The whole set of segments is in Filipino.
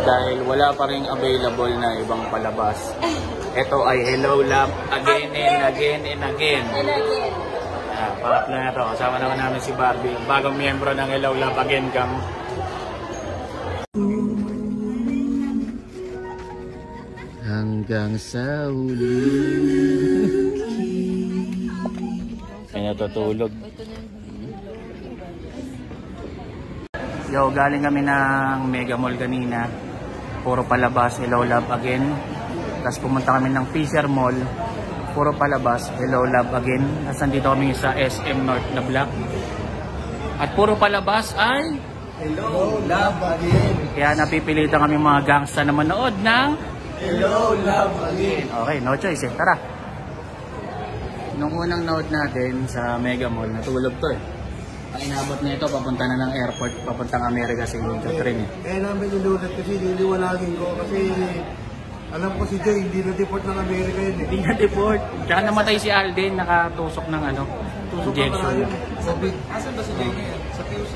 Dahil wala pa rin available na ibang palabas. Ito ay Hello Love Again and Again and Again. Pangatlo na ito. Kasama naman namin si Barbie, bagong miyembro ng Hello Love Again Gang. Hanggang sa huli. Kaya natutulog. Yo, galing kami ng Mega Mall kanina. Puro palabas, Hello Love Again. Tapos pumunta kami ng Fisher Mall. Puro palabas, Hello Love Again. Tapos nandito kami sa SM North na block. At puro palabas ay Hello Love Again. Kaya napipilitan kami mga gangsta na manood ng Hello Love Again. Okay, no choice eh. Tara. Nung unang nood natin sa Mega Mall, natulog to eh. Ang inabot na ito, papunta na ng airport, papuntang Amerika sa train eh. Kaya namin nilulat kasi niliwanagin ko kasi alam ko si Jay, hindi na-deport ng Amerika yun eh. Hindi na-deport. Tsaka namatay si Alden, nakatusok ng ano, injection. Asan ba si Jay ngayon? Sa PUC?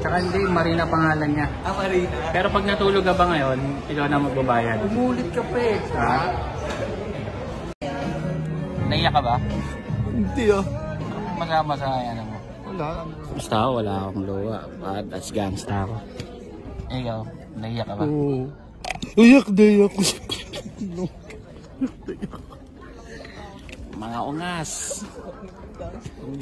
Tsaka hindi, Marina pangalan niya. Ah, Marina. Pero pag natulog ka ba ngayon, ikaw na magbabayad. Umulit ka pa eh. Ha? Naiyak ka ba? Hindi ah. Masama sa ano mo. Wala. Basta ako, wala akong luha. As gangsta ako. Ikaw, naiyak ka ba? Oo. Iyak na iyak. Mga ungas. Ang